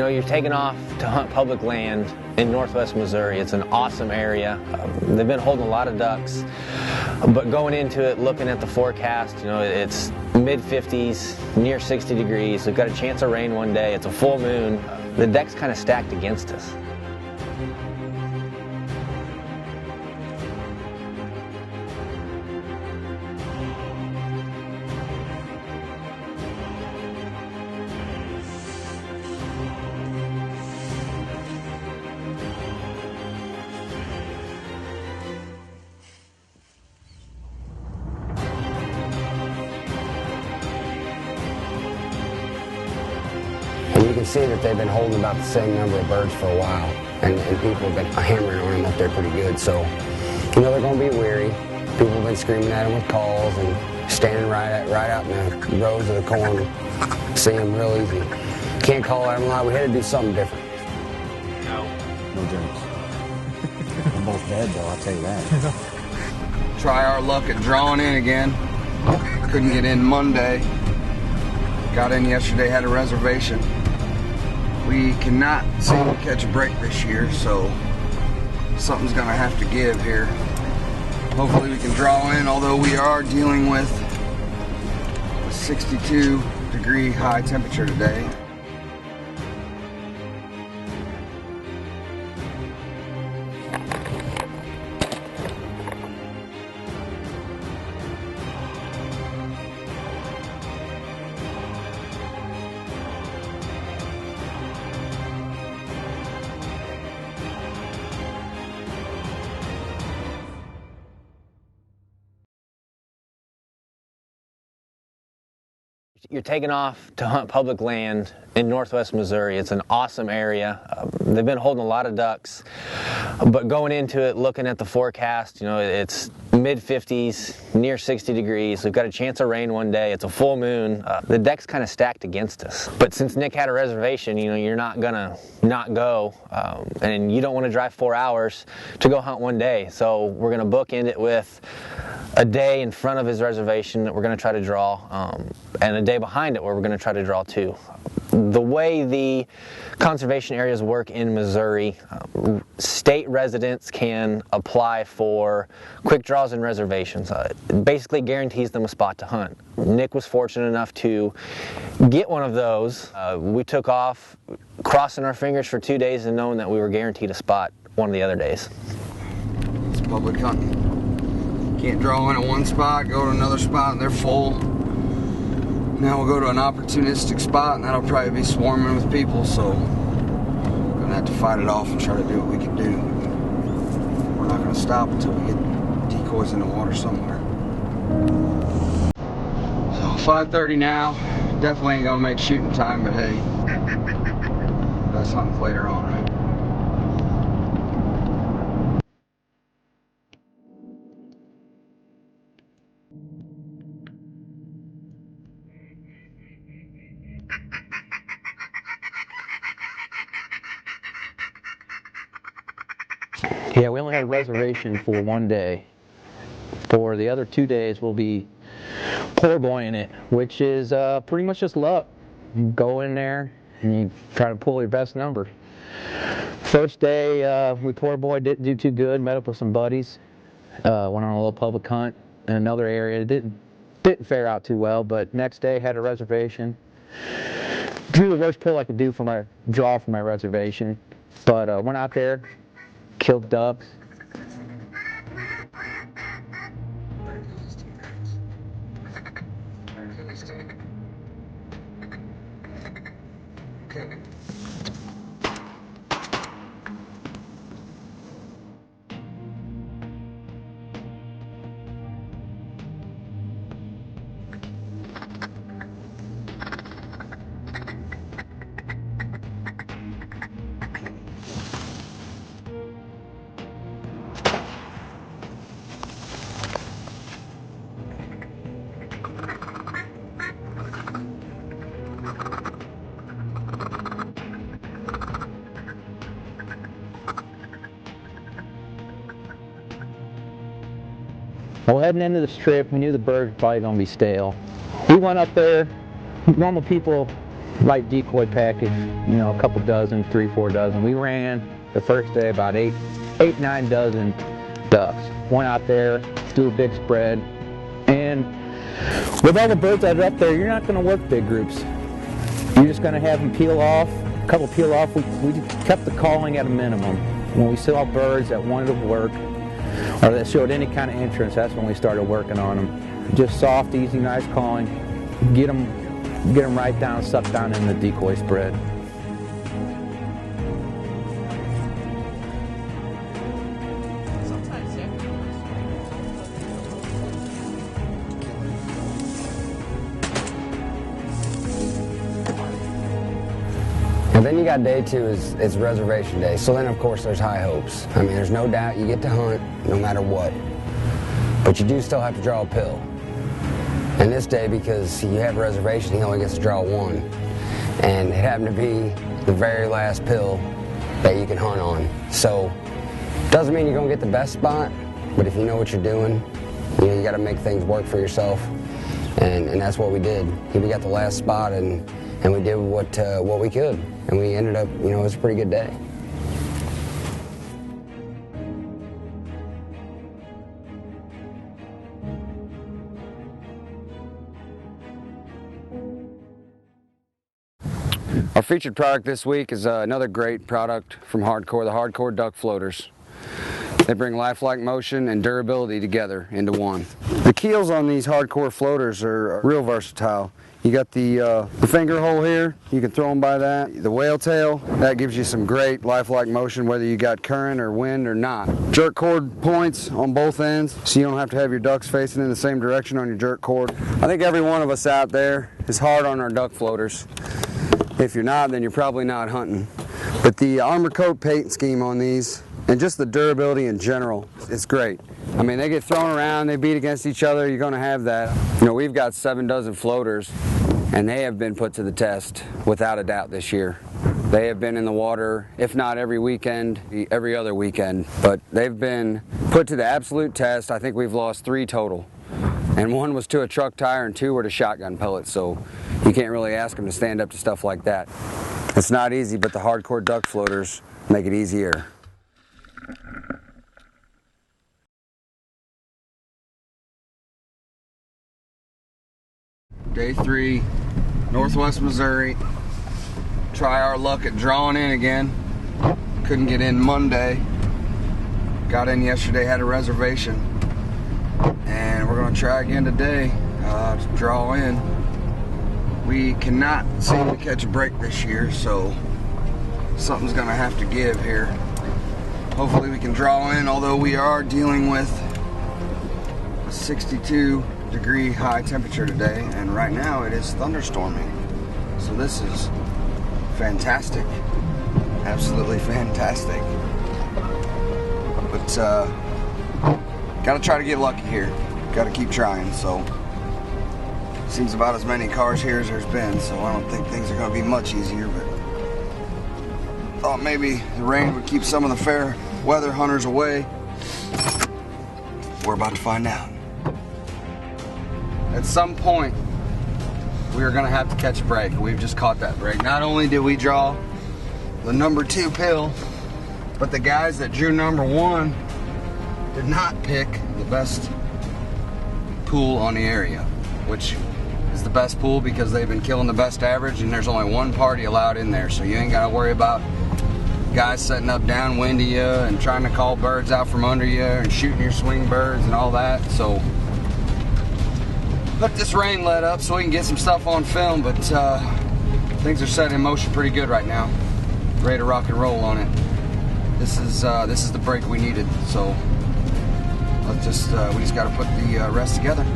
You know, you're taking off to hunt public land in northwest Missouri. It's an awesome area. They've been holding a lot of ducks, but going into it, looking at the forecast, you know, it's mid-50s, near 60 degrees. We've got a chance of rain one day. It's a full moon. The deck's kind of stacked against us. And you can see that they've been holding about the same number of birds for a while, and people have been hammering on them up there pretty good. So, you know, they're going to be weary. People have been screaming at them with calls and standing right out in the rows of the corn, seeing them real easy. Can't call at them a lot. We had to do something different. No drinks. They're both dead, though, I'll tell you that. Try our luck at drawing in again. Couldn't get in Monday. Got in yesterday, had a reservation. We cannot seem to catch a break this year, so something's gonna have to give here. Hopefully we can draw in, although we are dealing with a 62-degree high temperature today. You're taking off to hunt public land in northwest Missouri. It's an awesome area. They've been holding a lot of ducks, but going into it, looking at the forecast, you know, it's mid-50s, near 60 degrees. We've got a chance of rain one day. It's a full moon. The deck's kind of stacked against us. But since Nick had a reservation, you know, you're not gonna not go, and you don't want to drive 4 hours to go hunt one day. So we're gonna bookend it with a day in front of his reservation that we're going to try to draw, and a day behind it where we're going to try to draw too. The way the conservation areas work in Missouri, state residents can apply for quick draws and reservations. It basically guarantees them a spot to hunt. Nick was fortunate enough to get one of those. We took off crossing our fingers for 2 days and knowing that we were guaranteed a spot one of the other days. It's public hunting. Can't draw in at one spot, go to another spot, and they're full. Now we'll go to an opportunistic spot, and that'll probably be swarming with people, so we're gonna have to fight it off and try to do what we can do. We're not gonna stop until we get decoys in the water somewhere. So 5:30 now, definitely ain't gonna make shooting time, but hey, that's hunting later on, right? Yeah, we only have a reservation for one day. For the other 2 days, we'll be poor boying it, which is pretty much just luck. You go in there and you try to pull your best number. First day, we poor boy didn't do too good. Met up with some buddies. Went on a little public hunt in another area. Didn't fare out too well, but next day had a reservation. Drew the worst pull I could do for my draw for my reservation, but went out there. Killed ducks. Well, heading into the strip, we knew the birds were probably going to be stale. We went up there. Normal people light decoy package, you know, a couple dozen, 3-4 dozen. We ran the first day about 8-9 dozen ducks. Went out there, do a big spread, and with all the birds that are up there, you're not going to work big groups. You're just going to have them peel off, a couple peel off. We kept the calling at a minimum. When we saw birds that wanted to work or that showed any kind of interest, that's when we started working on them. Just soft, easy, nice calling. Get them right down, sucked down in the decoy spread. And then you got day 2 is reservation day. So then of course there's high hopes. I mean, there's no doubt you get to hunt no matter what. But you do still have to draw a pill. And this day, because you have a reservation, he only gets to draw 1. And it happened to be the very last pill that you can hunt on. So doesn't mean you're gonna get the best spot, but if you know what you're doing, you know, you gotta make things work for yourself. And that's what we did. We got the last spot and we did what we could. And we ended up, you know, it was a pretty good day. Our featured product this week is another great product from Hardcore, the Hardcore Duck Floaters. They bring lifelike motion and durability together into one. The keels on these Hardcore floaters are real versatile. You got the finger hole here, you can throw them by that. The whale tail, that gives you some great lifelike motion whether you got current or wind or not. Jerk cord points on both ends, so you don't have to have your ducks facing in the same direction on your jerk cord. I think every one of us out there is hard on our duck floaters. If you're not, then you're probably not hunting. But the armor coat paint scheme on these, and just the durability in general, is great. I mean, they get thrown around, they beat against each other, you're gonna have that. You know, we've got 7 dozen floaters, and they have been put to the test, without a doubt, this year. They have been in the water, if not every weekend, every other weekend, but they've been put to the absolute test. I think we've lost 3 total. And 1 was to a truck tire and 2 were to shotgun pellets, so you can't really ask them to stand up to stuff like that. It's not easy, but the Hardcore duck floaters make it easier. Day 3, Northwest Missouri. Try our luck at drawing in again. Couldn't get in Monday. Got in yesterday, had a reservation. And we're gonna try again today to draw in. We cannot seem to catch a break this year, so something's gonna have to give here. Hopefully we can draw in, although we are dealing with a 62-degree high temperature today, and right now it is thunderstorming. So this is fantastic, absolutely fantastic. But gotta try to get lucky here. Gotta keep trying. So seems about as many cars here as there's been, so I don't think things are gonna be much easier, but thought maybe the rain would keep some of the fair weather hunters away. We're about to find out. At some point, we are gonna have to catch a break. We've just caught that break. Not only did we draw the number 2 pill, but the guys that drew number 1 did not pick the best pool on the area, which is the best pool because they've been killing the best average, and there's only 1 party allowed in there, so you ain't gotta worry about guys setting up downwind of you and trying to call birds out from under you and shooting your swing birds and all that. So let this rain let up so we can get some stuff on film, but things are set in motion pretty good right now. Ready to rock and roll on it. This is the break we needed, so let's just we just got to put the rest together.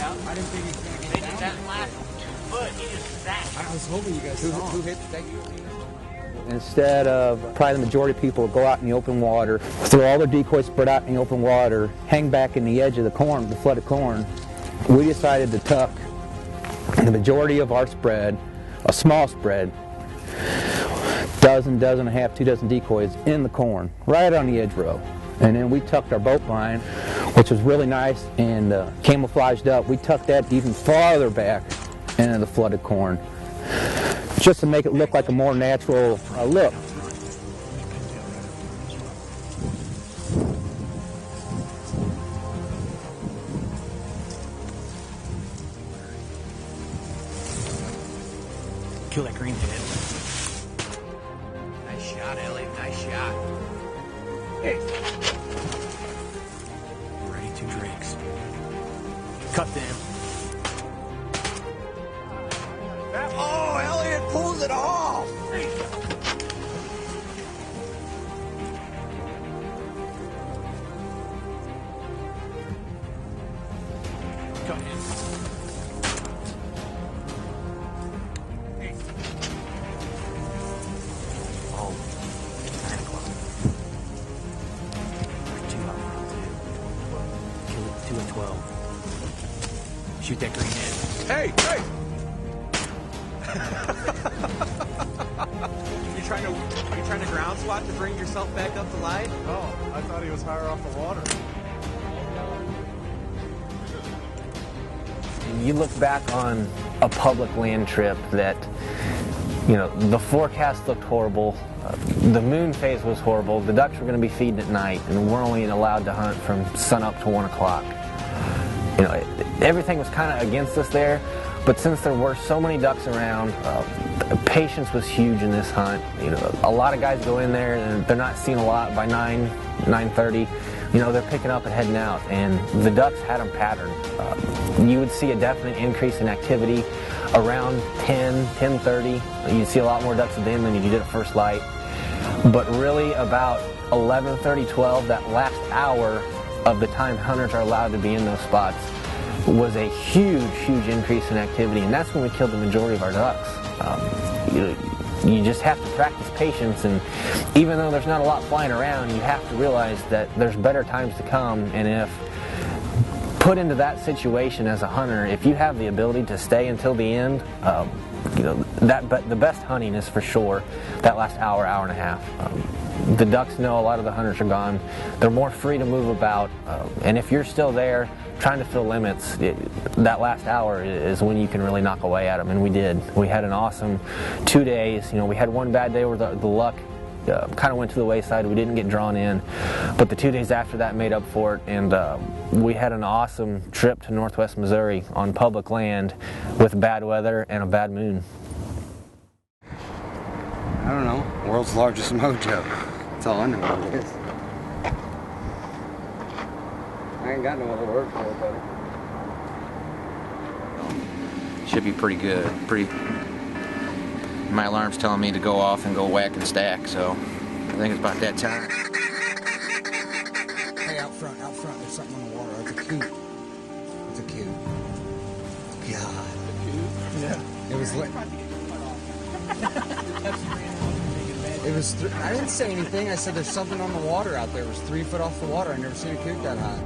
I didn't think he was going to get down. That last foot, he just sat. I was hoping you guys saw him. Who hit that? Instead of probably the majority of people go out in the open water, throw all their decoys spread out in the open water, hang back in the edge of the corn, the flooded corn, we decided to tuck the majority of our spread, a small spread, dozen and a half, 2 dozen decoys in the corn, right on the edge row. And then we tucked our boat line, which was really nice and camouflaged up. We tucked that even farther back into the flooded corn, just to make it look like a more natural look. Kill that green head. Nice shot, Ellie. Nice shot. Hey. Ready, 2 drinks. Cut them. Oh, Elliot pulls it off. Cut him. Oh, 9 o'clock. There's 2 out front, too. Kill it, 2 and 12. Shoot that green head. Hey, hey! Are you trying to ground swat to bring yourself back up to life? Oh, I thought he was higher off the water. You look back on a public land trip that, you know, the forecast looked horrible, the moon phase was horrible, the ducks were going to be feeding at night, and we're only allowed to hunt from sun up to 1 o'clock. You know, everything was kind of against us there, but since there were so many ducks around, patience was huge in this hunt. You know, a lot of guys go in there and they're not seeing a lot by 9:30. You know, they're picking up and heading out, and the ducks had them patterned. You would see a definite increase in activity around 10:30. You'd see a lot more ducks then than you did at first light. But really about 11:30, 12, that last hour of the time hunters are allowed to be in those spots was a huge increase in activity, and that's when we killed the majority of our ducks. You just have to practice patience, and even though there's not a lot flying around, you have to realize that there's better times to come, and if put into that situation as a hunter, if you have the ability to stay until the end, you know, but the best hunting is for sure that last hour and a half. The ducks know a lot of the hunters are gone. They're more free to move about, and if you're still there trying to fill limits, that last hour is when you can really knock away at them, and we did. We had an awesome 2 days. You know, we had one bad day where the luck kind of went to the wayside. We didn't get drawn in, but the 2 days after that made up for it, and we had an awesome trip to Northwest Missouri on public land with bad weather and a bad moon. I don't know. World's largest mojo. That's all I know what it is. I ain't got no other word for it, buddy. Should be pretty good. My alarm's telling me to go off and go whack and stack, so I think it's about that time. Hey, out front, there's something on the water. It's a coot. It's a coot. God. Yeah. It was like... It was... I didn't say anything. I said there's something on the water out there. It was 3 foot off the water. I never seen a coot that high.